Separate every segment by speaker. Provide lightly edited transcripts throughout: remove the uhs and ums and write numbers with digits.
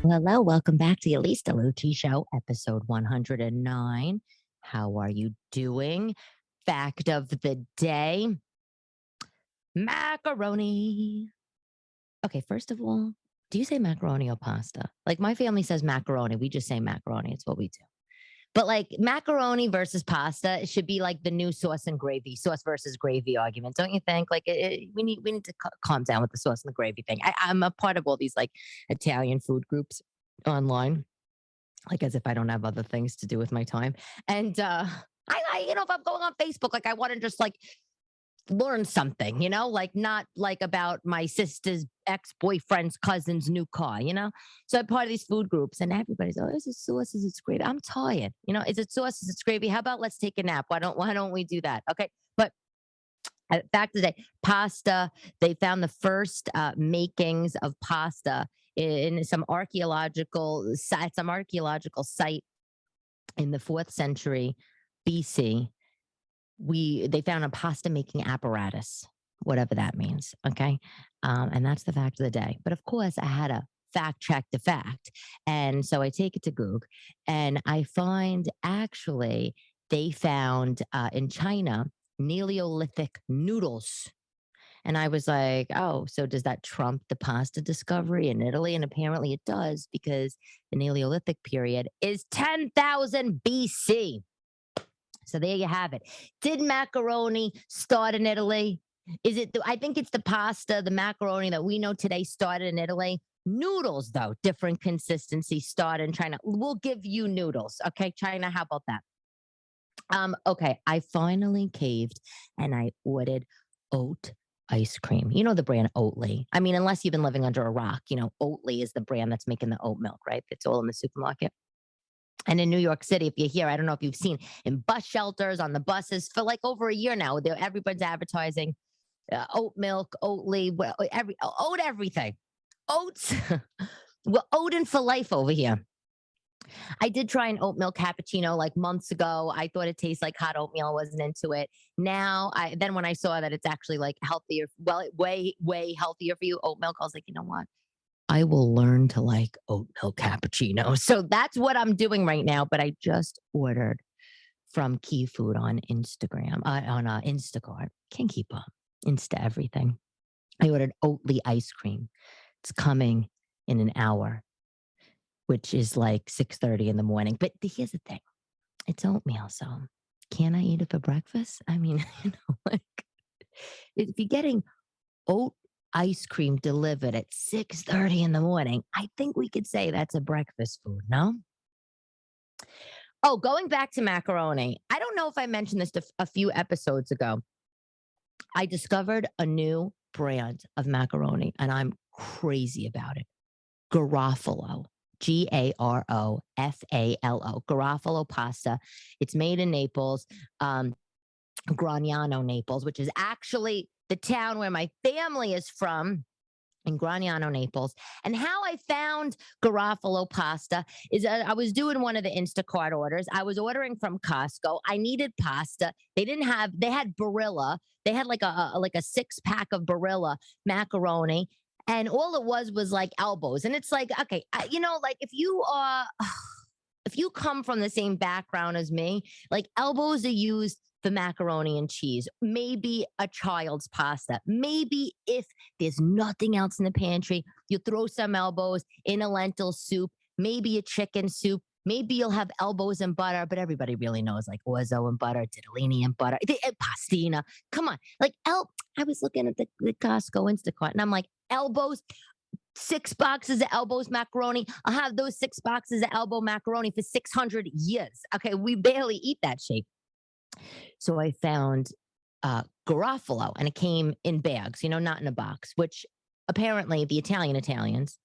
Speaker 1: Hello, welcome back to the Elyse DeLucci Show, episode 109. How are you doing? Fact of the day, macaroni. Okay, first of all, do you say macaroni or pasta? Like my family says macaroni. We just say macaroni. It's what we do. But like macaroni versus pasta, it should be like the new sauce and gravy, sauce versus gravy argument, don't you think? Like we need to calm down with the sauce and the gravy thing. I'm a part of all these like Italian food groups online, like as if I don't have other things to do with my time. And if I'm going on Facebook, like I want to just like learn something, like not like about my sister's ex-boyfriend's cousin's new car, So I'm part of these food groups and everybody's, oh, is it sauce? Is it gravy? I'm tired. Is it sauce? Is it gravy? How about let's take a nap? Why don't we do that? Okay. But back to the day, pasta, they found the first makings of pasta in some archaeological site in the 4th century BC. They found a pasta making apparatus, whatever that means. Okay. And that's the fact of the day. But of course, I had to fact check the fact. And so I take it to Google and I find actually they found in China Neolithic noodles. And I was like, oh, so does that trump the pasta discovery in Italy? And apparently it does because the Neolithic period is 10,000 BC. So there you have it. Did macaroni start in Italy? I think it's the pasta, the macaroni that we know today started in Italy. Noodles, though, different consistency, started in China. We'll give you noodles. Okay, China, how about that? Okay, I finally caved and I ordered oat ice cream. You know the brand Oatly. I mean, unless you've been living under a rock, Oatly is the brand that's making the oat milk, right? It's all in the supermarket. And in New York City, if you're here, I don't know if you've seen in bus shelters, on the buses for like over a year now, everybody's advertising oat milk, Oatly, oat everything, oats. Well, Odin for life over here. I did try an oat milk cappuccino like months ago. I thought it tastes like hot oatmeal. I wasn't into it. Now, then when I saw that it's actually like healthier, well, way healthier for you, oat milk, I was like, you know what? I will learn to like oat milk cappuccino. So that's what I'm doing right now. But I just ordered from Key Food on Instagram, on Instacart. Can't keep up. Insta everything. I ordered Oatly ice cream. It's coming in an hour, which is like 6:30 in the morning. But here's the thing. It's oatmeal, so can I eat it for breakfast? I mean, like if you're getting oat ice cream delivered at 6:30 in the morning, I think we could say that's a breakfast food, no? Oh, going back to macaroni. I don't know if I mentioned this a few episodes ago. I discovered a new brand of macaroni and I'm crazy about it. Garofalo. Garofalo. Garofalo pasta. It's made in Naples, Gragnano, Naples, which is actually the town where my family is from in Gragnano, Naples. And how I found Garofalo pasta is I was doing one of the Instacart orders. I was ordering from Costco. I needed pasta. They had Barilla. They had like a 6 pack of Barilla macaroni. And all it was like elbows. And it's like, okay, like if you come from the same background as me, like elbows are used for macaroni and cheese, maybe a child's pasta. Maybe if there's nothing else in the pantry, you throw some elbows in a lentil soup, maybe a chicken soup. Maybe you'll have elbows and butter, but everybody really knows like orzo and butter, ditalini and butter, pastina. Come on, I was looking at the Costco Instacart, and I'm like, elbows, 6 boxes of elbows macaroni. I'll have those 6 boxes of elbow macaroni for 600 years. Okay, we barely eat that shape. So I found Garofalo, and it came in bags, not in a box, which apparently the Italians,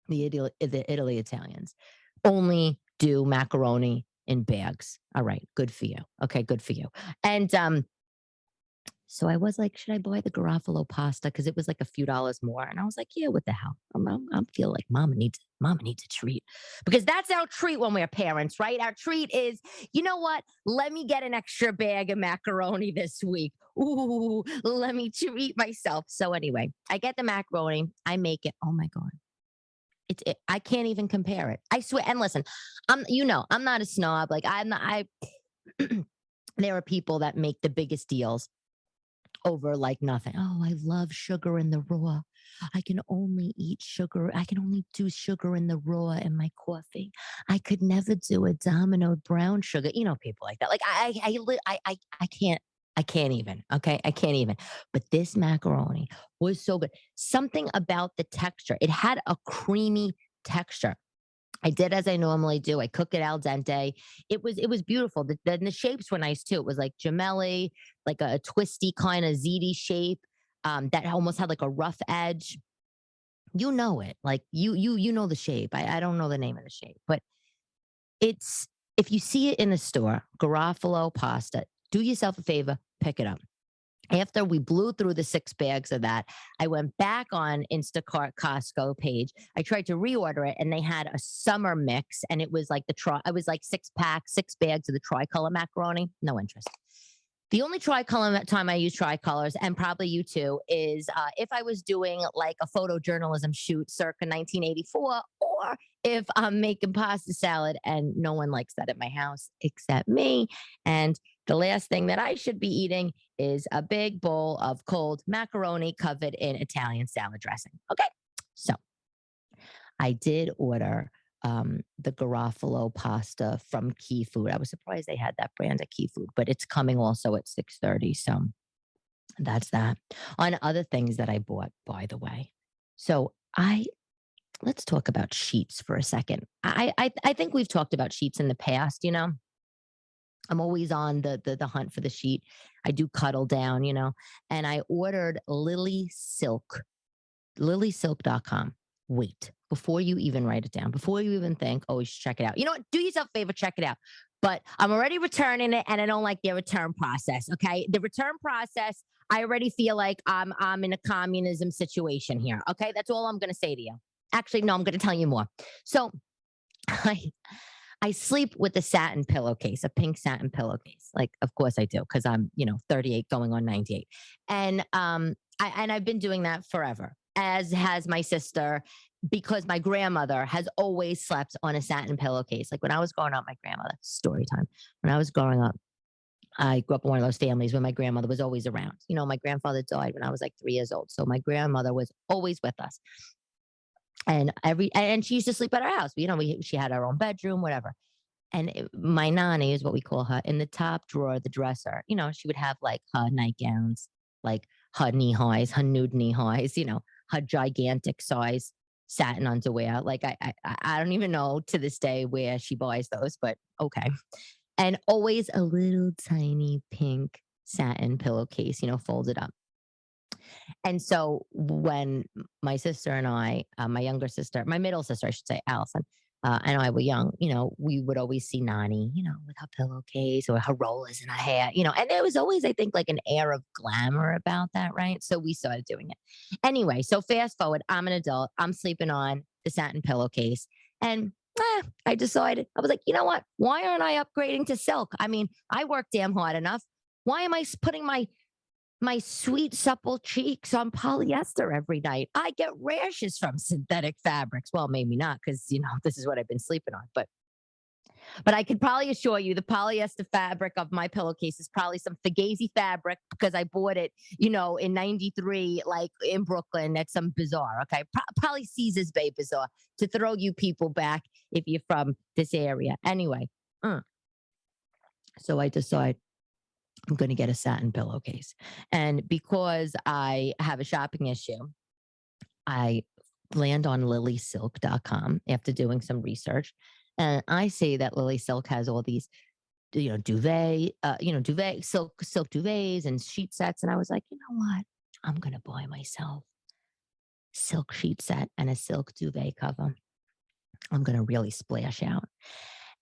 Speaker 1: the Italy Italians, only do macaroni in bags. All right, good for you. Okay, good for you. And so I was like, should I buy the Garofalo pasta? Because it was like a few dollars more. And I was like, yeah, what the hell? I'm feel like mama needs a treat. Because that's our treat when we're parents, right? Our treat is, you know what? Let me get an extra bag of macaroni this week. Ooh, let me treat myself. So anyway, I get the macaroni. I make it. Oh my God. I can't even compare it. I swear. And listen, I'm not a snob. Like I'm not, there are people that make the biggest deals over like nothing. Oh, I love sugar in the raw. I can only eat sugar. I can only do sugar in the raw in my coffee. I could never do a Domino brown sugar. People like that. Like I can't. I can't even. Okay, I can't even. But this macaroni was so good. Something about the texture. It had a creamy texture. I did as I normally do. I cook it al dente. It was beautiful. The shapes were nice too. It was like gemelli, like a twisty kind of ziti shape, that almost had like a rough edge. You know it, like you know the shape. I don't know the name of the shape, but it's if you see it in the store, Garofalo pasta. Do yourself a favor, pick it up. After we blew through the 6 bags of that, I went back on Instacart Costco page. I tried to reorder it and they had a summer mix and it was like it was like 6 pack, 6 bags of the tricolor macaroni. No interest. The only tricolor time I use tricolors, and probably you too, is if I was doing like a photojournalism shoot circa 1984, or if I'm making pasta salad, and no one likes that at my house except me. And the last thing that I should be eating is a big bowl of cold macaroni covered in Italian salad dressing. Okay. So I did order the Garofalo pasta from Key Food. I was surprised they had that brand at Key Food, but it's coming also at 6:30. So that's that. On other things that I bought, by the way. So I let's talk about sheets for a second. I think we've talked about sheets in the past. I'm always on the hunt for the sheet. I do cuddle down, and I ordered lilysilk.com. Wait, before you even write it down, before you even think, oh, you should check it out. You know what? Do yourself a favor, check it out. But I'm already returning it and I don't like their return process. Okay. The return process, I already feel like I'm in a communism situation here. Okay. That's all I'm gonna say to you. Actually, no, I'm gonna tell you more. So I I sleep with a satin pillowcase, a pink satin pillowcase. Like, of course I do, because I'm, 38 going on 98. And I've been doing that forever, as has my sister, because my grandmother has always slept on a satin pillowcase. Like when I was growing up, my grandmother, story time. When I was growing up, I grew up in one of those families where my grandmother was always around. My grandfather died when I was like 3 years old. So my grandmother was always with us. And she used to sleep at our house. She had her own bedroom, whatever. And my nanny is what we call her. In the top drawer of the dresser, she would have like her nightgowns, like her knee highs, her nude knee highs, her gigantic size satin underwear. Like I don't even know to this day where she buys those, but okay. And always a little tiny pink satin pillowcase, folded up. And so when my sister and I, my younger sister, my middle sister, I should say, Allison, and I were young, we would always see Nani, with her pillowcase or her rollers in her hair, and there was always, I think, like an air of glamour about that, right? So we started doing it. Anyway, so fast forward, I'm an adult, I'm sleeping on the satin pillowcase, and I decided, I was like, you know what? Why aren't I upgrading to silk? I mean, I work damn hard enough. Why am I putting my sweet supple cheeks on polyester every night? I get rashes from synthetic fabrics. Well, maybe not, because this is what I've been sleeping on. But I could probably assure you the polyester fabric of my pillowcase is probably some Fugazi fabric, because I bought it, in 93, like in Brooklyn at some bazaar. Okay. Probably Caesar's Bay Bazaar, to throw you people back if you're from this area. Anyway. So I decide I'm going to get a satin pillowcase. And because I have a shopping issue, I land on lilysilk.com after doing some research. And I see that Lily Silk has all these, duvet, silk duvets and sheet sets. And I was like, you know what? I'm going to buy myself silk sheet set and a silk duvet cover. I'm going to really splash out.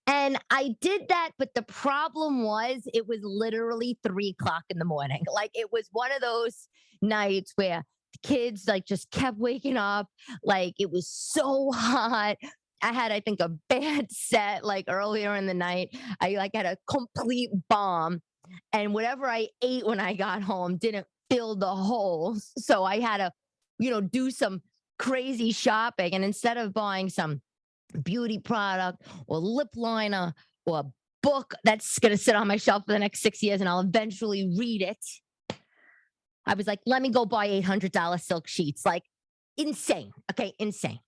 Speaker 1: And I did that, but the problem was it was literally 3 o'clock in the morning. Like it was one of those nights where the kids like just kept waking up. Like it was so hot. I had, I think, a bad set like earlier in the night. I like had a complete bomb. And whatever I ate when I got home didn't fill the holes. So I had to, do some crazy shopping. And instead of buying some beauty product or lip liner or a book that's going to sit on my shelf for the next 6 years and I'll eventually read it, I was like, let me go buy $800 silk sheets. Like, insane. Okay, insane.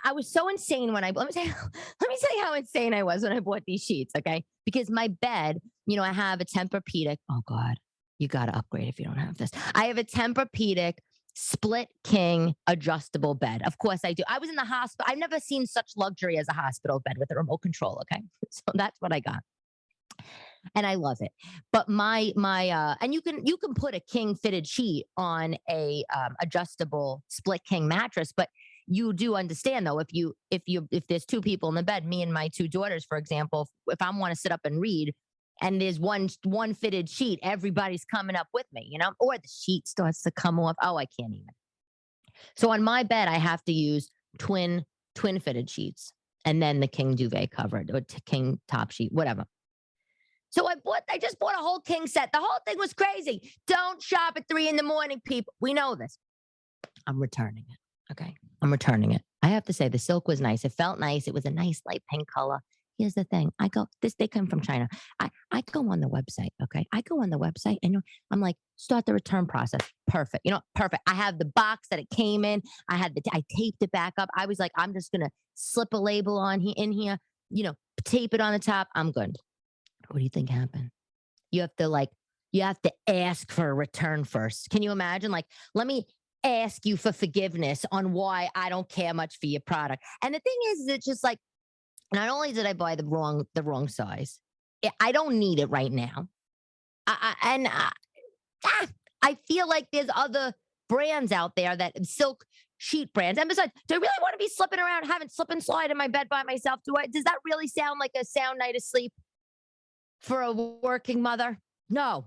Speaker 1: I was so insane when I let me say let me tell you how insane I was when I bought these sheets. Okay, because my bed, I have a Tempur-Pedic. Oh God, you got to upgrade if you don't have this. I have a Tempur-Pedic split king adjustable bed. Of course I do. I was in the hospital. I've never seen such luxury as a hospital bed with a remote control. Okay, so that's what I got and I love it. But and you can put a king fitted sheet on a adjustable split king mattress, but you do understand though if there's two people in the bed, me and my two daughters, for example, if I want to sit up and read and there's one fitted sheet, everybody's coming up with me, or the sheet starts to come off. Oh, I can't even. So on my bed, I have to use twin fitted sheets and then the king duvet covered or king top sheet, whatever. So I just bought a whole king set. The whole thing was crazy. Don't shop at 3 a.m, people. We know this. I'm returning it. Okay. I'm returning it. I have to say the silk was nice. It felt nice. It was a nice light pink color. Here's the thing. They come from China. I go on the website. Okay. I go on the website and I'm like, start the return process. Perfect. Perfect. I have the box that it came in. I taped it back up. I was like, I'm just going to slip a label in here, tape it on the top. I'm good. What do you think happened? You have to ask for a return first. Can you imagine? Like, let me ask you for forgiveness on why I don't care much for your product. And the thing is, it's just like, not only did I buy the wrong size, I don't need it right now. I feel like there's other brands out there that silk sheet brands. And besides, do I really want to be slipping around, having slip and slide in my bed by myself? Does that really sound like a sound night of sleep for a working mother? No.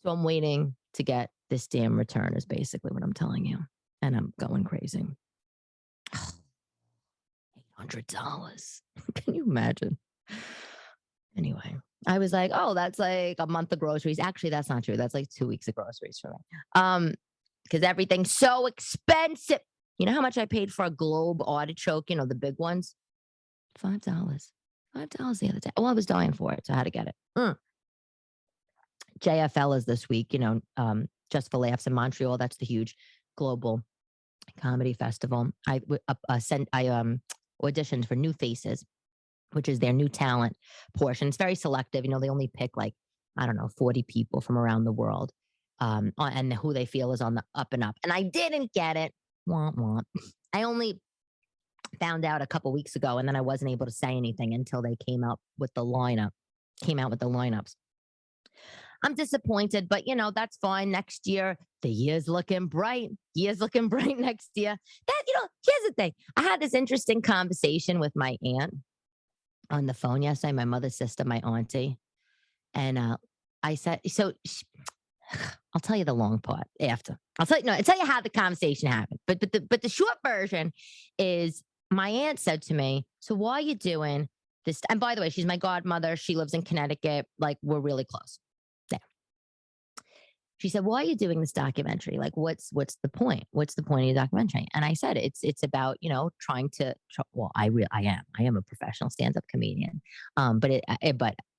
Speaker 1: So I'm waiting to get this damn return is basically what I'm telling you. And I'm going crazy. $800. Can you imagine? Anyway, I was like, oh, that's like a month of groceries. Actually, that's not true. That's like 2 weeks of groceries for me. Because everything's so expensive. You know how much I paid for a Globe artichoke, the big ones? $5. $5 the other day. Well, I was dying for it, so I had to get it. JFL is this week, Just for Laughs in Montreal. That's the huge global comedy festival. I auditioned for New Faces, which is their new talent portion. It's very selective. They only pick like, I don't know, 40 people from around the world, and who they feel is on the up and up. And I didn't get it. Womp womp. I only found out a couple weeks ago, and then I wasn't able to say anything until they came out with the lineups. I'm disappointed, but that's fine. Next year, the year's looking bright. Year's looking bright next year. Here's the thing. I had this interesting conversation with my aunt on the phone yesterday, my mother's sister, my auntie. And I said, I'll tell you the long part after. I'll tell you how the conversation happened. But the short version is my aunt said to me, so why are you doing this? And by the way, she's my godmother. She lives in Connecticut. Like, we're really close. She said, why are you doing this documentary? Like, what's the point? What's the point of your documentary? And I said, it's about, trying to, well, I am a professional stand-up comedian. But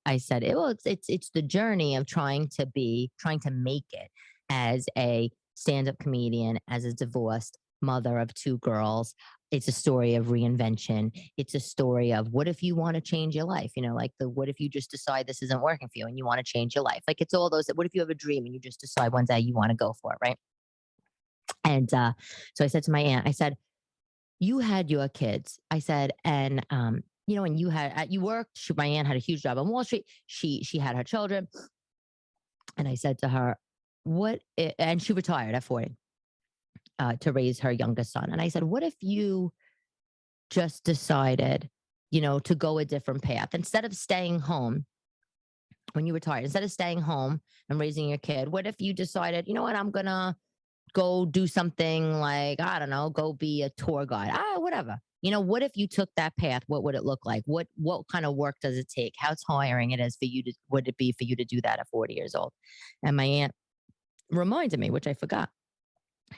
Speaker 1: I said, it's the journey of trying to make it as a stand-up comedian, as a divorced mother of two girls. It's a story of reinvention. It's a story of what if you want to change your life? What if you just decide this isn't working for you and you want to change your life? Like, it's all those, what if you have a dream and you just decide one day you want to go for it, right? And so I said to my aunt, I said, you had your kids. I said, and and you worked. My aunt had a huge job on Wall Street. She had her children. And I said to her, and she retired at 40. To raise her youngest son. And I said, what if you just decided, to go a different path? Instead of staying home when you retire, instead of staying home and raising your kid, what if you decided, you know what, I'm going to go do something like, I don't know, go be a tour guide, whatever. What if you took that path? What would it look like? What kind of work does it take? How tiring it is would it be for you to do that at 40 years old? And my aunt reminded me, which I forgot.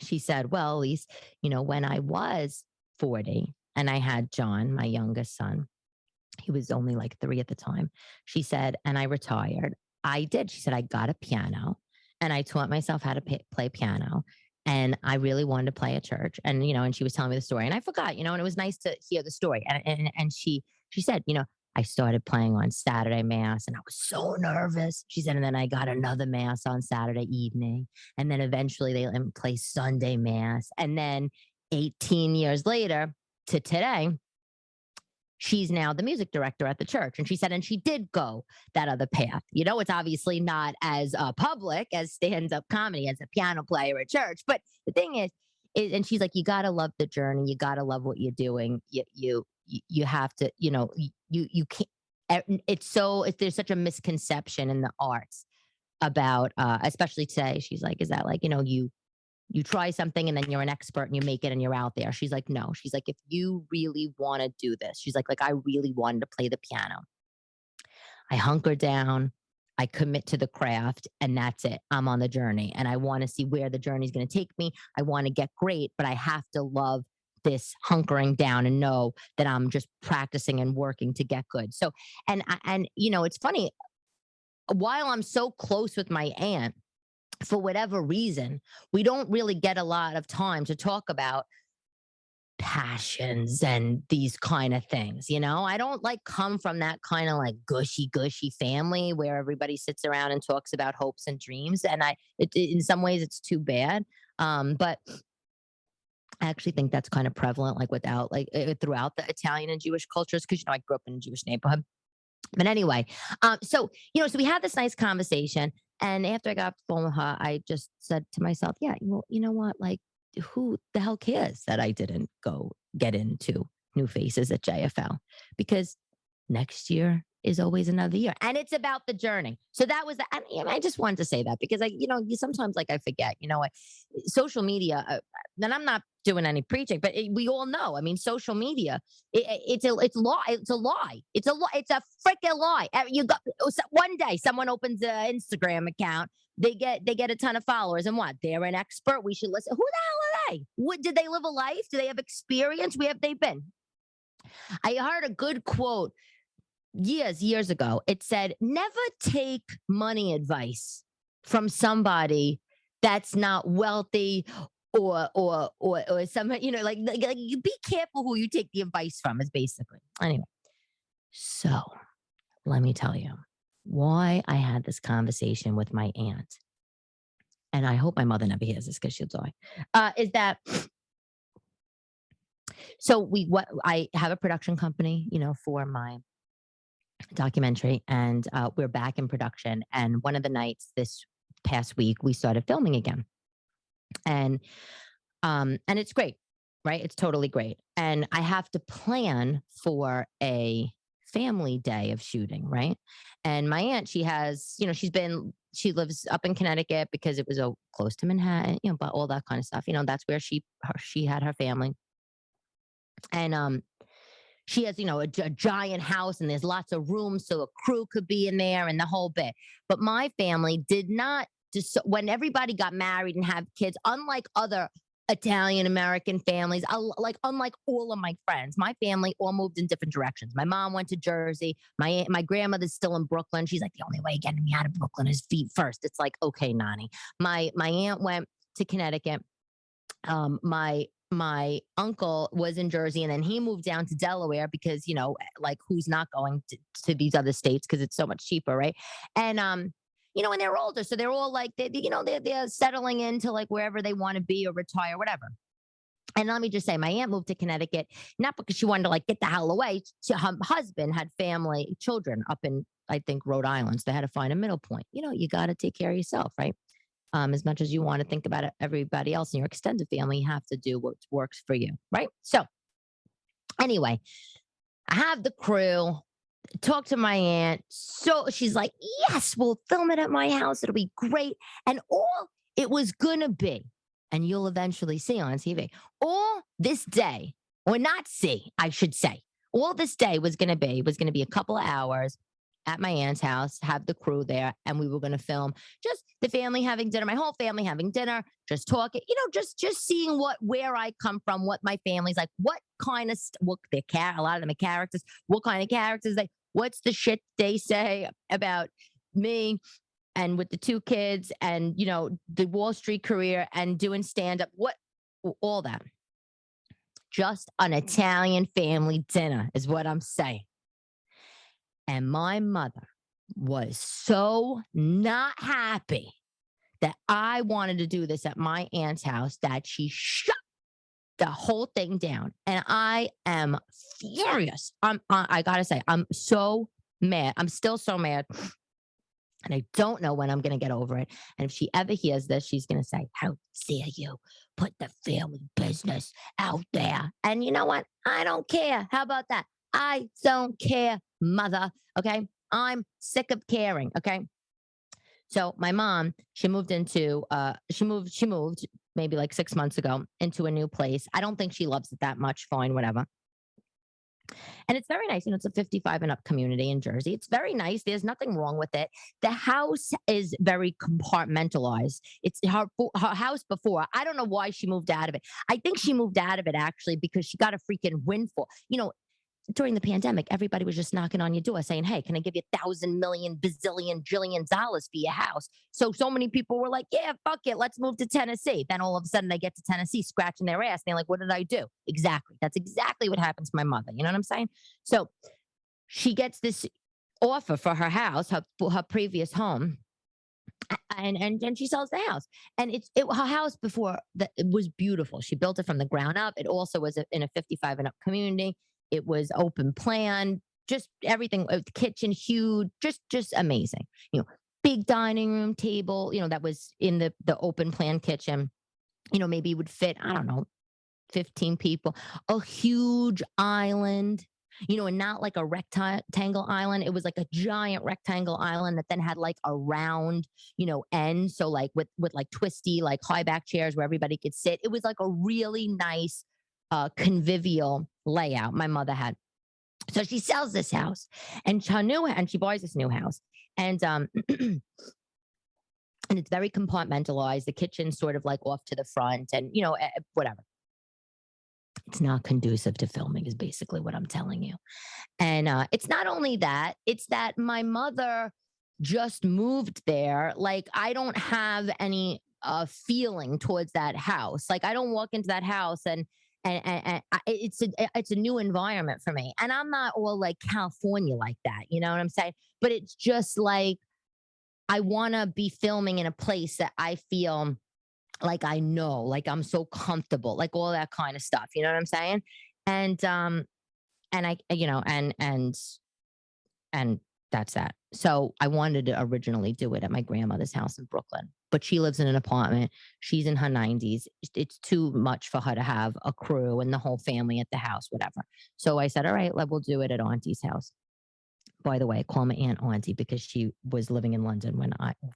Speaker 1: She said, well, Elise, when I was 40 and I had John, my youngest son, he was only like 3 at the time. She said, and I retired. I did. She said, I got a piano and I taught myself how to play piano. And I really wanted to play at church. And she was telling me the story and I forgot, and it was nice to hear the story. And she said, I started playing on Saturday mass and I was so nervous. She said, and then I got another mass on Saturday evening. And then eventually they let me play Sunday mass. And then 18 years later to today, she's now the music director at the church. And she said, and she did go that other path. It's obviously not as public as stand up comedy as a piano player at church. But the thing is, and she's like, you got to love the journey. You got to love what you're doing. You have to, you can't. There's such a misconception in the arts about, especially today. She's like, is that like, you try something and then you're an expert and you make it and you're out there. She's like, no. She's like, if you really want to do this, she's like I really wanted to play the piano. I hunker down, I commit to the craft, and that's it. I'm on the journey and I want to see where the journey is going to take me. I want to get great, but I have to love this hunkering down and know that I'm just practicing and working to get good. So, and it's funny, while I'm so close with my aunt, for whatever reason, we don't really get a lot of time to talk about passions and these kind of things. I don't like come from that kind of like gushy family where everybody sits around and talks about hopes and dreams. And in some ways, it's too bad. But I actually think that's kind of prevalent, like throughout the Italian and Jewish cultures, because I grew up in a Jewish neighborhood. But anyway, so we had this nice conversation, and after I got off the phone with her, I just said to myself, "Yeah, well, you know what? Like, who the hell cares that I didn't go get into New Faces at JFL? Because next year is always another year, and it's about the journey." So that was, and I just wanted to say that because sometimes like I forget, social media. And I'm not doing any preaching, but we all know. I mean, social media, it's lie. It's a lie. It's a freaking lie. You got one day someone opens an Instagram account, they get a ton of followers, and what? They're an expert. We should listen. Who the hell are they? What did they live a life? Do they have experience? Where have they been? I heard a good quote years ago. It said, never take money advice from somebody that's not wealthy or some, like you be careful who you take the advice from is basically. Anyway, so let me tell you why I had this conversation with my aunt. And I hope my mother never hears this because she'll die. Is that so what I have a production company, for my documentary, and we're back in production. And one of the nights this past week, we started filming again, and it's great, right? It's totally great. And I have to plan for a family day of shooting, right? And my aunt, she has, she lives up in Connecticut because it was close to Manhattan, but all that kind of stuff. That's where she had her family, and she has, a giant house and there's lots of rooms so a crew could be in there and the whole bit. But my family did not just, when everybody got married and have kids, unlike other Italian American families, unlike all of my friends, my family all moved in different directions. My mom went to Jersey. My grandmother's still in Brooklyn. She's like, the only way getting me out of Brooklyn is feet first. It's like, okay, Nani. My aunt went to Connecticut. My uncle was in Jersey and then he moved down to Delaware because, like who's not going to these other states because it's so much cheaper, right? And and they're older, so they're all like they're settling into like wherever they want to be or retire, whatever. And let me just say, my aunt moved to Connecticut not because she wanted to like get the hell away. Her husband had family, children up in I think Rhode Island, so they had to find a middle point. You got to take care of yourself, right? As much as you want to think about everybody else in your extended family, you have to do what works for you, right? So, anyway, I have the crew talk to my aunt. So she's like, yes, we'll film it at my house. It'll be great. And all it was going to be, and you'll eventually see on TV, all this day, or not see, I should say, all this day was going to be a couple of hours at my aunt's house, have the crew there, and we were going to film just the family having dinner, my whole family having dinner, just talking, just seeing where I come from, what my family's like, what kind of what a lot of them are characters, what kind of characters what's the shit they say about me and with the two kids and the Wall Street career and doing stand up, all that. Just an Italian family dinner is what I'm saying. And my mother was so not happy that I wanted to do this at my aunt's house that she shut the whole thing down. And I am furious. I gotta say, I'm so mad. I'm still so mad. And I don't know when I'm going to get over it. And if she ever hears this, she's going to say, how dare you put the family business out there? And you know what? I don't care. How about that? I don't care, mother. Okay. I'm sick of caring. Okay. So my mom, she moved maybe like 6 months ago into a new place. I don't think she loves it that much. Fine, whatever. And it's very nice. It's a 55 and up community in Jersey. It's very nice. There's nothing wrong with it. The house is very compartmentalized. It's her house before. I don't know why she moved out of it. I think she moved out of it actually because she got a freaking windfall. During the pandemic, everybody was just knocking on your door saying, hey, can I give you 1,000 million bazillion jillion dollars for your house? So many people were like, yeah, fuck it. Let's move to Tennessee. Then all of a sudden they get to Tennessee scratching their ass. They're like, what did I do? Exactly. That's exactly what happens to my mother. You know what I'm saying? So she gets this offer for her house, her previous home. And she sells the house, and her house before that it was beautiful. She built it from the ground up. It also was in a 55 and up community. It was open plan, just everything. The kitchen huge, just amazing. Big dining room table. That was in the open plan kitchen. Maybe it would fit, I don't know, 15 people. A huge island. And not like a rectangle island. It was like a giant rectangle island that then had like a round, end. So like with like twisty, like high back chairs where everybody could sit. It was like a really nice, convivial layout my mother had. So she sells this house, and she buys this new house, and and it's very compartmentalized. The kitchen's sort of like off to the front, and whatever. It's not conducive to filming, is basically what I'm telling you. And it's not only that; it's that my mother just moved there. Like I don't have any feeling towards that house. Like I don't walk into that house it's a new environment for me. And I'm not all like California like that. You know what I'm saying? But it's just like I want to be filming in a place that I feel like I know, like I'm so comfortable, like all that kind of stuff. You know what I'm saying? And I, and that's that. So I wanted to originally do it at my grandmother's house in Brooklyn, but she lives in an apartment. She's in her 90s. It's too much for her to have a crew and the whole family at the house, whatever. So I said, all right, we'll do it at Auntie's house. By the way, I call my aunt Auntie because she was living in London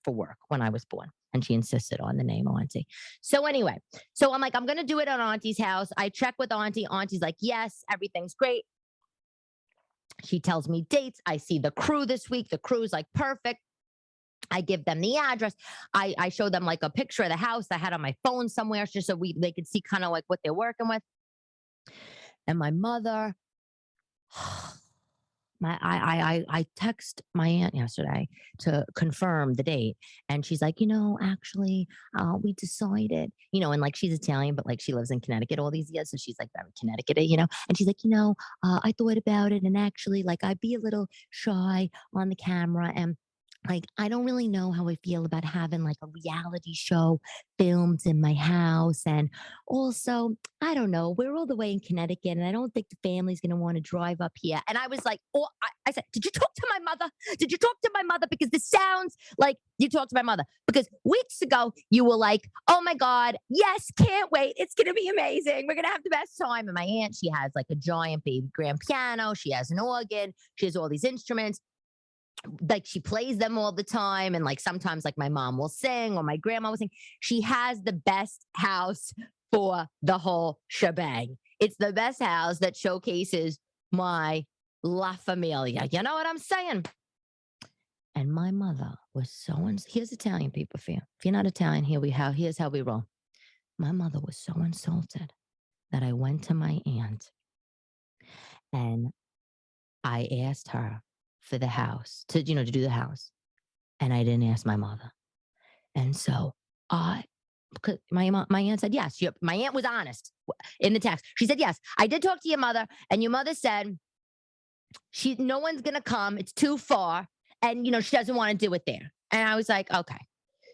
Speaker 1: for work when I was born, and she insisted on the name Auntie. So anyway, I'm like, I'm going to do it at Auntie's house. I check with Auntie. Auntie's like, yes, everything's great. She tells me dates. I see the crew this week. The crew's like perfect. I give them the address. I show them like a picture of the house I had on my phone somewhere just so they could see kind of like what they're working with. And my mother, I text my aunt yesterday to confirm the date, and she's like, actually, we decided, and like she's Italian, but like she lives in Connecticut all these years, so she's like very Connecticut, and she's like, I thought about it, and actually, like I'd be a little shy on the camera, and like I don't really know how I feel about having like a reality show filmed in my house. And also, I don't know, we're all the way in Connecticut, and I don't think the family's going to want to drive up here. And I was like, I said, did you talk to my mother? Did you talk to my mother? Because this sounds like you talked to my mother. Because weeks ago, you were like, oh my God, yes, can't wait. It's going to be amazing. We're going to have the best time. And my aunt, she has like a giant baby grand piano. She has an organ. She has all these instruments. Like she plays them all the time, and like sometimes like my mom will sing or my grandma will sing. She has the best house for the whole shebang. It's the best house that showcases my La Familia. You know what I'm saying? And my mother was here's Italian people for you. If you're not Italian, here's how we roll. My mother was so insulted that I went to my aunt and I asked her for the house to do the house. And I didn't ask my mother. And so because my aunt said yes. My aunt was honest in the text. She said yes. I did talk to your mother, and your mother said no one's gonna come. It's too far, and she doesn't want to do it there. And I was like, okay.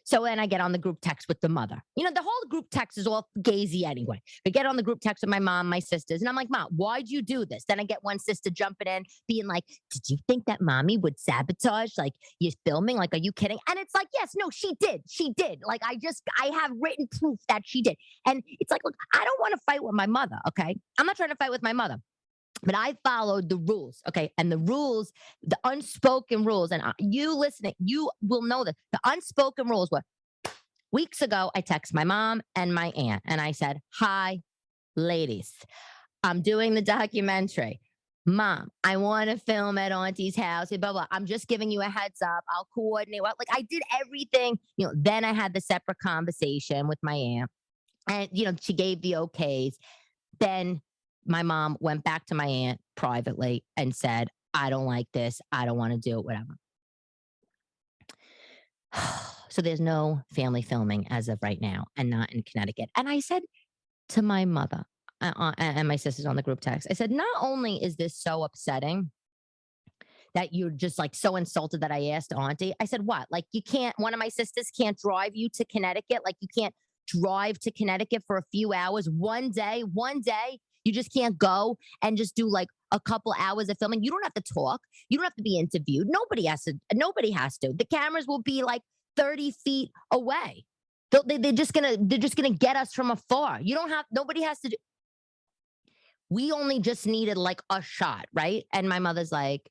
Speaker 1: So then I get on the group text with the mother. The whole group text is all gazy anyway. I get on the group text with my mom, my sisters, and I'm like, Mom, why'd you do this? Then I get one sister jumping in, being like, did you think that mommy would sabotage? Like, you're filming? Like, are you kidding? And it's like, yes, no, she did. She did. Like, I have written proof that she did. And it's like, look, I don't want to fight with my mother, okay? I'm not trying to fight with my mother. But I followed the rules, okay? And the rules, the unspoken rules, and you listening, you will know that the unspoken rules were weeks ago. I text my mom and my aunt, and I said, "Hi, ladies, I'm doing the documentary. Mom, I want to film at Auntie's house. Blah blah. I'm just giving you a heads up. I'll coordinate. Like I did everything. Then I had the separate conversation with my aunt, and she gave the okays. Then my mom went back to my aunt privately and said, I don't like this. I don't want to do it, whatever. So there's no family filming as of right now and not in Connecticut. And I said to my mother and my sisters on the group text, I said, not only is this so upsetting that you're just like so insulted that I asked Auntie, I said, what? Like one of my sisters can't drive you to Connecticut. Like you can't drive to Connecticut for a few hours one day. You just can't go and just do like a couple hours of filming. You don't have to talk. You don't have to be interviewed. Nobody has to. The cameras will be like 30 feet away. They're just gonna get us from afar. Nobody has to do. We only just needed like a shot, right? And my mother's like,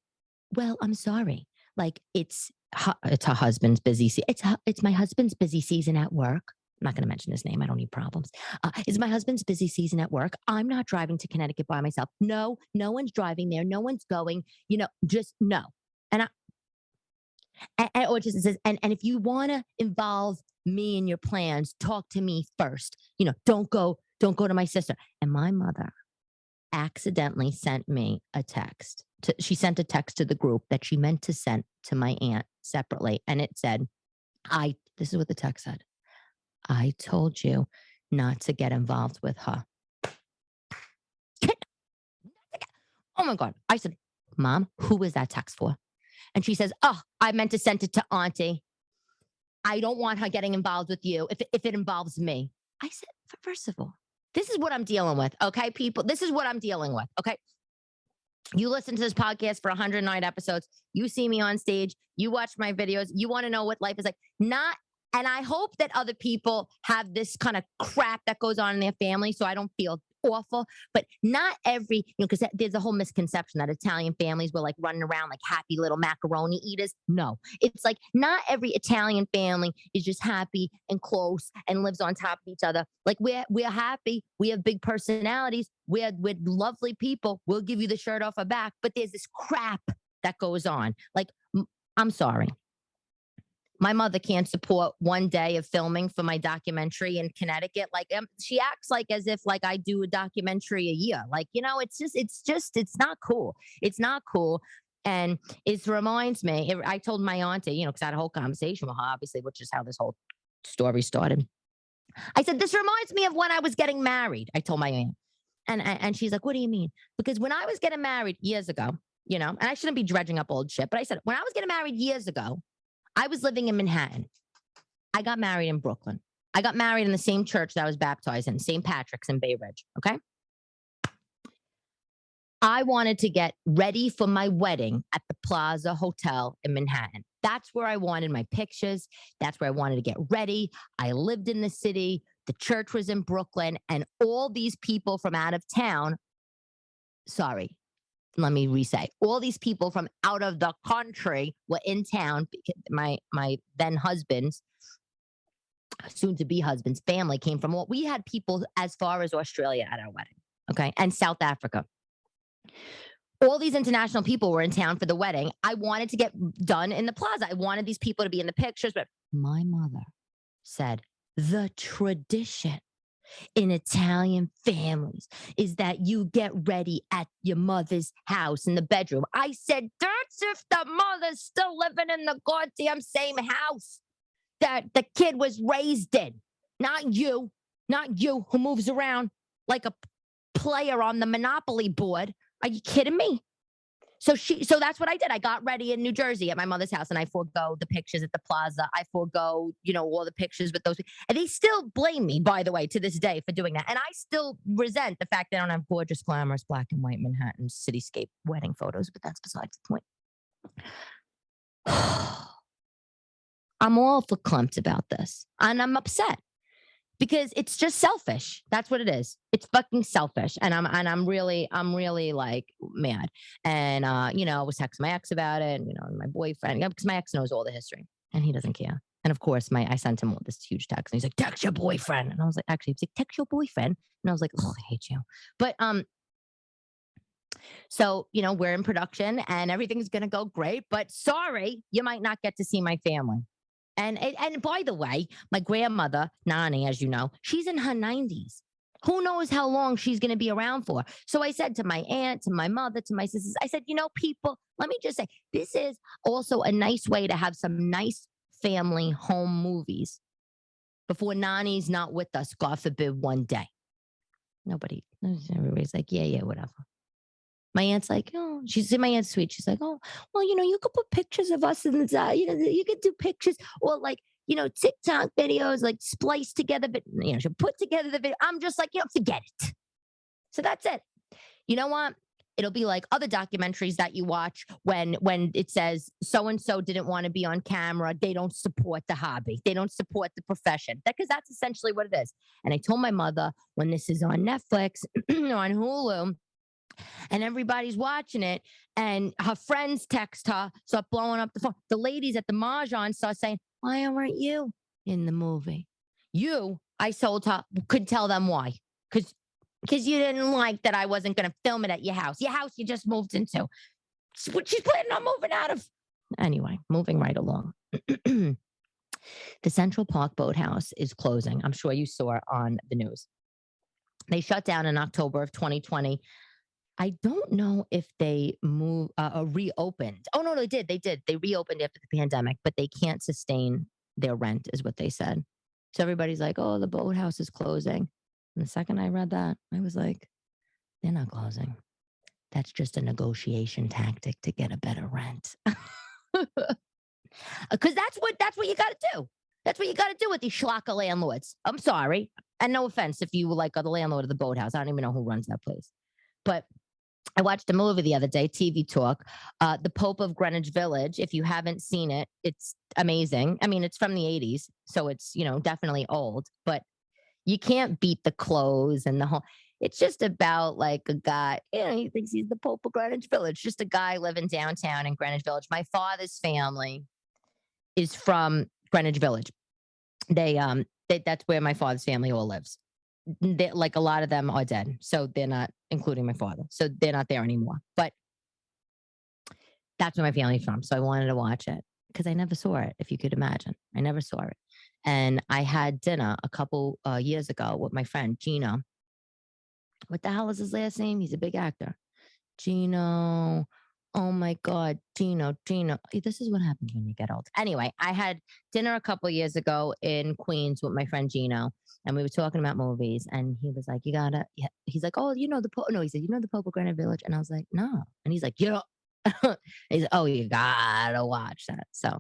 Speaker 1: well, I'm sorry. Like it's her husband's busy. It's my husband's busy season at work. I'm not going to mention his name. I don't need problems. It's my husband's busy season at work. I'm not driving to Connecticut by myself. No one's driving there. No one's going. Just no. And or just says, and if you want to involve me in your plans, talk to me first. Don't go to my sister. And my mother accidentally sent me a text. She sent a text to the group that she meant to send to my aunt separately, and it said, this is what the text said. I told you not to get involved with her. Oh my God. I said, Mom, who was that text for? And she says, oh, I meant to send it to Auntie. I don't want her getting involved with you if it involves me. I said, first of all, this is what I'm dealing with. Okay, people, this is what I'm dealing with. Okay. You listen to this podcast for 109 episodes. You see me on stage. You watch my videos. You want to know what life is like. And I hope that other people have this kind of crap that goes on in their family so I don't feel awful. But not every, because there's a whole misconception that Italian families were like running around like happy little macaroni eaters. No, it's like not every Italian family is just happy and close and lives on top of each other. Like we're happy. We have big personalities. We're lovely people. We'll give you the shirt off our back. But there's this crap that goes on. Like, I'm sorry. My mother can't support one day of filming for my documentary in Connecticut. Like she acts like as if like I do a documentary a year. Like, it's not cool. It's not cool. And it reminds me, I told my auntie, because I had a whole conversation with her, obviously, which is how this whole story started. I said, this reminds me of when I was getting married. I told my aunt. And she's like, what do you mean? Because when I was getting married years ago, and I shouldn't be dredging up old shit, but I said, when I was getting married years ago, I was living in Manhattan. I got married in Brooklyn. I got married in the same church that I was baptized in, St. Patrick's in Bay Ridge. Okay. I wanted to get ready for my wedding at the Plaza Hotel in Manhattan. That's where I wanted my pictures. That's where I wanted to get ready. I lived in the city. The church was in Brooklyn, and all these people from out of town, let me re-say, all these people from out of the country were in town because my then husband's, soon to be husband's family came from, we had people as far as Australia at our wedding, okay, and South Africa. All these international people were in town for the wedding. I wanted to get done in the plaza. I wanted these people to be in the pictures, but my mother said the tradition in Italian families is that you get ready at your mother's house in the bedroom. I said, that's if the mother's still living in the goddamn same house that the kid was raised in. Not you, not you who moves around like a player on the Monopoly board. Are you kidding me? So that's what I did. I got ready in New Jersey at my mother's house, and I forego the pictures at the plaza. I forego, all the pictures with those. And they still blame me, by the way, to this day for doing that. And I still resent the fact that I don't have gorgeous, glamorous black and white Manhattan cityscape wedding photos, but that's besides the point. I'm all for clumped about this, and I'm upset because it's just selfish. That's what it is. It's fucking selfish. And I'm really like mad. And I was texting my ex about it, and my boyfriend, because my ex knows all the history and he doesn't care. And of course, I sent him this huge text, and he's like, text your boyfriend. And I was like, actually, he's like, text your boyfriend. And I was like, oh, I hate you. But so we're in production and everything's gonna go great. But sorry, you might not get to see my family. And by the way, my grandmother, Nani, as you know, she's in her 90s. Who knows how long she's going to be around for? So I said to my aunt, to my mother, to my sisters, I said, people, let me just say, this is also a nice way to have some nice family home movies before Nani's not with us, God forbid, one day. Everybody's like, yeah, whatever. My aunt's like, oh, my aunt's sweet. She's like, oh, well, you could put pictures of us in the, you could do pictures or TikTok videos, spliced together, but, she'll put together the video. I'm just like, forget it. So that's it. You know what? It'll be like other documentaries that you watch when it says so-and-so didn't want to be on camera. They don't support the hobby. They don't support the profession. Because that's essentially what it is. And I told my mother when this is on Netflix or on Hulu, and everybody's watching it, and her friends text her, start blowing up the phone. The ladies at the Mahjong start saying, why aren't you in the movie? I told her, could tell them why. Because you didn't like that I wasn't going to film it at your house you just moved into. She's planning on moving out of. Anyway, moving right along. The Central Park Boathouse is closing. I'm sure you saw it on the news. They shut down in October of 2020. I don't know if they reopened. Oh, no, they did. They reopened after the pandemic, but they can't sustain their rent is what they said. So everybody's like, oh, the boathouse is closing. And the second I read that, I was like, they're not closing. That's just a negotiation tactic to get a better rent. Because that's what you got to do. That's what you got to do with these schlocker landlords. I'm sorry. And no offense if you are the landlord of the boathouse. I don't even know who runs that place. But I watched a movie the other day, TV Talk, The Pope of Greenwich Village. If you haven't seen it, it's amazing. I mean, it's from the 80s, so it's, definitely old, but you can't beat the clothes and the whole. It's just about a guy, he thinks he's the Pope of Greenwich Village, just a guy living downtown in Greenwich Village. My father's family is from Greenwich Village. That's where my father's family all lives. A lot of them are dead, so they're not, including my father, so they're not there anymore. But that's where my family's from, so I wanted to watch it because I never saw it. If you could imagine, I never saw it, and I had dinner a couple years ago with my friend Gino. What the hell is his last name? He's a big actor, Gino. Oh my God, Gino. This is what happens when you get old. Anyway, I had dinner a couple years ago in Queens with my friend Gino, and we were talking about movies. And he was like, "You gotta." Yeah. He's like, "Oh, the Pope." No, he said, "The Pope of Greenwich Village," and I was like, "No." And he's like, "Yeah." He's like, "Oh, you gotta watch that." So,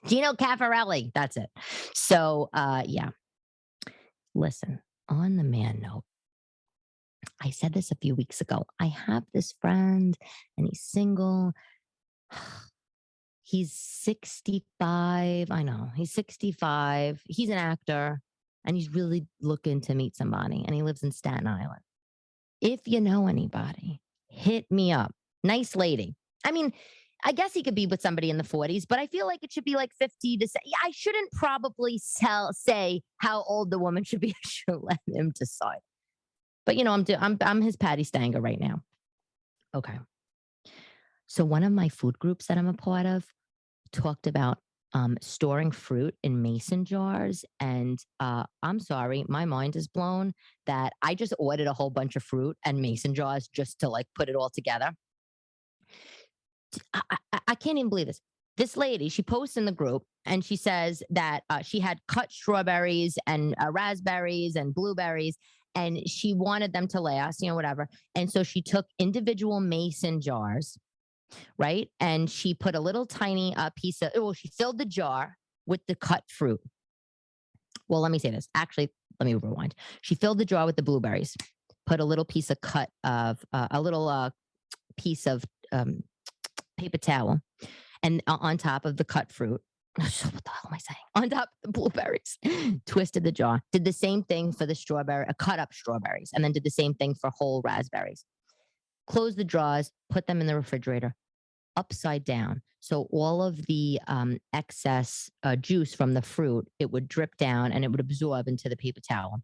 Speaker 1: Gino Caffarelli, that's it. So, yeah. Listen, on the man note. I said this a few weeks ago. I have this friend and he's single. He's 65. I know he's 65. He's an actor and he's really looking to meet somebody and he lives in Staten Island. If you know anybody, hit me up. Nice lady. I mean, I guess he could be with somebody in the 40s, but I feel like it should be 50 to say. I shouldn't probably say how old the woman should be. I should let him decide. But I'm his Patty Stanger right now. Okay. So one of my food groups that I'm a part of talked about storing fruit in mason jars. And I'm sorry, my mind is blown that I just ordered a whole bunch of fruit and mason jars just to like put it all together. I can't even believe this. This lady, she posts in the group and she says that she had cut strawberries and raspberries and blueberries, and she wanted them to last, whatever. And so she took individual mason jars, right? And she put a little tiny piece of, well, she filled the jar with the cut fruit. Well, let me say this. Actually, let me rewind. She filled the jar with the blueberries, put a little piece of cut of, a little piece of um, paper towel, and on top of the cut fruit. So what the hell am I saying? On top of the blueberries, twisted the jar. Did the same thing for the strawberry, cut up strawberries, and then did the same thing for whole raspberries. Closed the drawers, put them in the refrigerator upside down. So all of the excess juice from the fruit, it would drip down and it would absorb into the paper towel.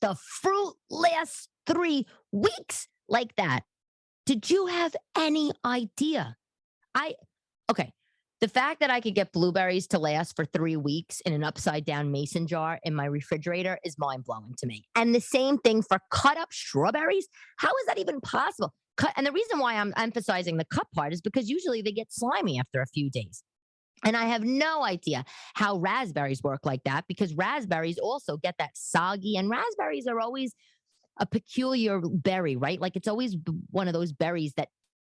Speaker 1: The fruit lasts 3 weeks like that. Did you have any idea? I Okay. The fact that I could get blueberries to last for 3 weeks in an upside down mason jar in my refrigerator is mind blowing to me. And the same thing for cut up strawberries. How is that even possible? And the reason why I'm emphasizing the cut part is because usually they get slimy after a few days. And I have no idea how raspberries work like that, because raspberries also get that soggy, and raspberries are always a peculiar berry, right? Like it's always one of those berries that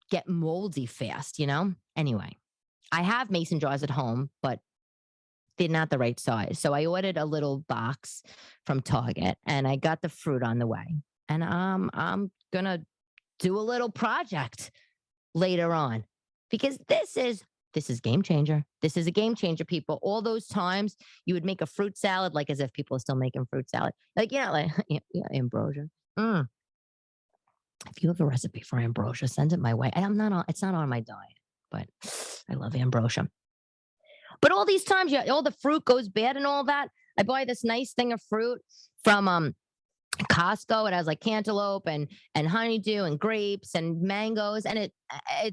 Speaker 1: get moldy fast. Anyway, I have mason jars at home, but they're not the right size. So I ordered a little box from Target and I got the fruit on the way. And I'm going to do a little project later on, because this is game changer. This is a game changer, people. All those times you would make a fruit salad, like as if people are still making fruit salad. Like, like yeah, ambrosia. Mm. If you have a recipe for ambrosia, send it my way. I'm not on, it's not on my diet, but I love ambrosia. But all these times, yeah, all the fruit goes bad and all that. I buy this nice thing of fruit from Costco. It has like cantaloupe and honeydew and grapes and mangoes, and it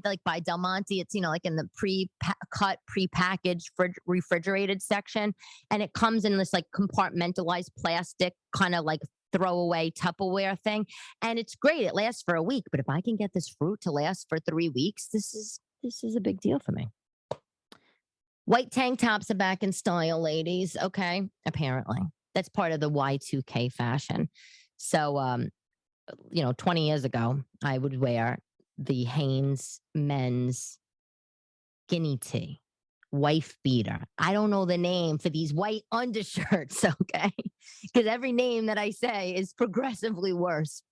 Speaker 1: like by Del Monte. It's like in the pre-cut, pre-packaged, refrigerated section, and it comes in this like compartmentalized plastic kind of like throwaway Tupperware thing, and it's great. It lasts for a week, but if I can get this fruit to last for 3 weeks, this is a big deal for me. White tank tops are back in style, ladies. Okay, apparently that's part of the Y2K fashion. So, 20 years ago, I would wear the Hanes men's skinny tee, wife beater. I don't know the name for these white undershirts, okay? Because every name that I say is progressively worse.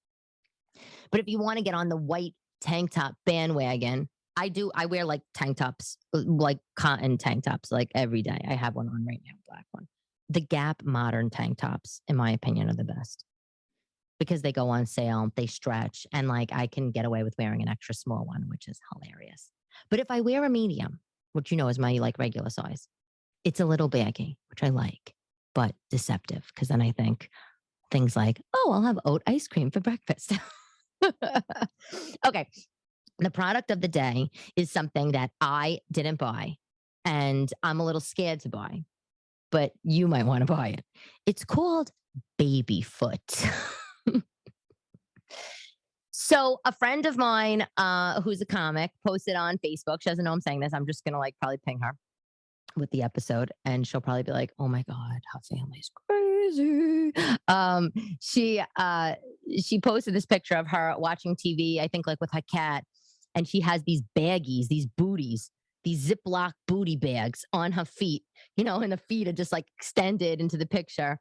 Speaker 1: But if you want to get on the white tank top bandwagon, I wear like tank tops, like cotton tank tops, like every day. I have one on right now, black one. The Gap modern tank tops, in my opinion, are the best because they go on sale, they stretch, and like I can get away with wearing an extra small one, which is hilarious. But if I wear a medium, which is my like regular size, it's a little baggy, which I like, but deceptive, because then I think things like, oh, I'll have oat ice cream for breakfast. Okay. The product of the day is something that I didn't buy and I'm a little scared to buy, but you might want to buy it. It's called baby foot. So a friend of mine who's a comic posted on Facebook. She doesn't know I'm saying this. I'm just going to like probably ping her with the episode and she'll probably be like, oh my God, her family's crazy. Um, she posted this picture of her watching TV, I think like with her cat, and she has these baggies, these booties, these Ziploc booty bags on her feet, and the feet are just like extended into the picture,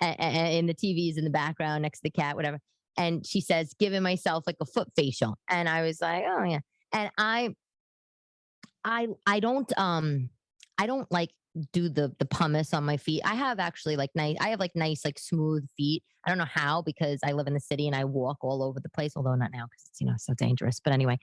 Speaker 1: and the TV's in the background next to the cat, whatever. And she says, giving myself like a foot facial. And I was like, oh yeah. And I don't like do the pumice on my feet. I have actually like nice like smooth feet. I don't know how, because I live in the city and I walk all over the place, although not now because it's so dangerous. But anyway,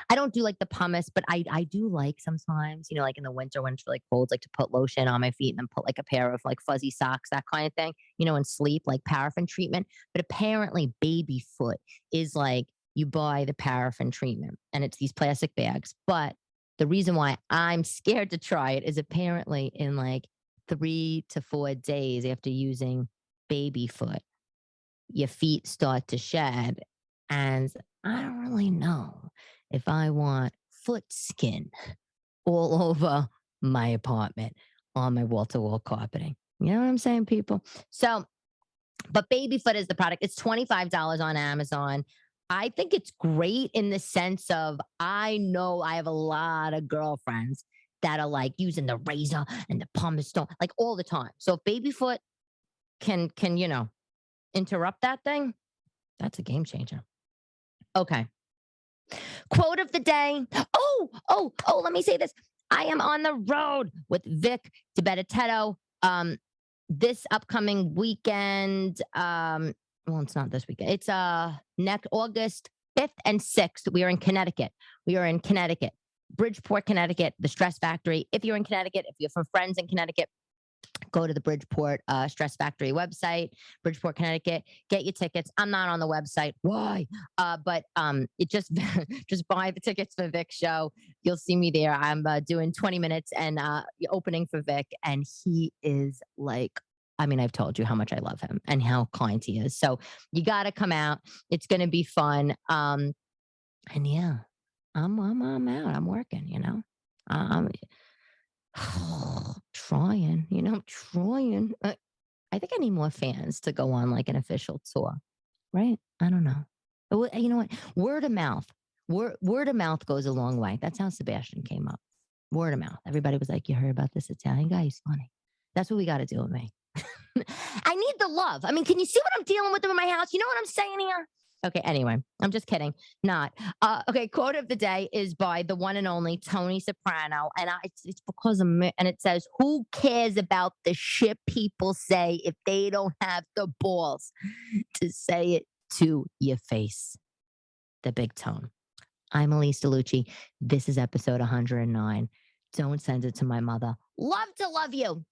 Speaker 1: I don't do like the pumice, but I do like sometimes, like in the winter when it's really cold, like to put lotion on my feet and then put like a pair of like fuzzy socks, that kind of thing, and sleep, like paraffin treatment. But apparently baby foot is like you buy the paraffin treatment, and it's these plastic bags. But the reason why I'm scared to try it is apparently in like 3 to 4 days after using baby foot, your feet start to shed. And I don't really know if I want foot skin all over my apartment on my wall to wall carpeting. You know what I'm saying, people? So, but baby foot is the product. It's $25 on Amazon. I think it's great in the sense of I know I have a lot of girlfriends that are like using the razor and the pumice stone like all the time. So if baby foot can interrupt that thing, that's a game changer. Okay. Quote of the day. Let me say this. I am on the road with Vic DiBenedetto this upcoming weekend. Well, it's not this weekend. It's next August 5th and 6th. We are in Connecticut. Bridgeport, Connecticut, the Stress Factory. If you're in Connecticut, if you're for friends in Connecticut, go to the Bridgeport Stress Factory website, Bridgeport, Connecticut. Get your tickets. I'm not on the website. Why? But it just just buy the tickets for Vic's show. You'll see me there. I'm doing 20 minutes and opening for Vic, and he is like, I mean, I've told you how much I love him and how kind he is. So you got to come out. It's going to be fun. And yeah, I'm out. I'm working. I'm trying. Trying. I think I need more fans to go on like an official tour, right? I don't know. You know what? Word of mouth. Word of mouth goes a long way. That's how Sebastian came up. Word of mouth. Everybody was like, "You heard about this Italian guy? He's funny." That's what we got to do with me. I need the love. I mean, can you see what I'm dealing with in my house? You know what I'm saying here? Okay, anyway, I'm just kidding. Not. Okay, quote of the day is by the one and only Tony Soprano. And it's because of me. And it says, who cares about the shit people say if they don't have the balls to say it to your face? The big tone. I'm Elyse DeLucci. This is episode 109. Don't send it to my mother. Love to love you.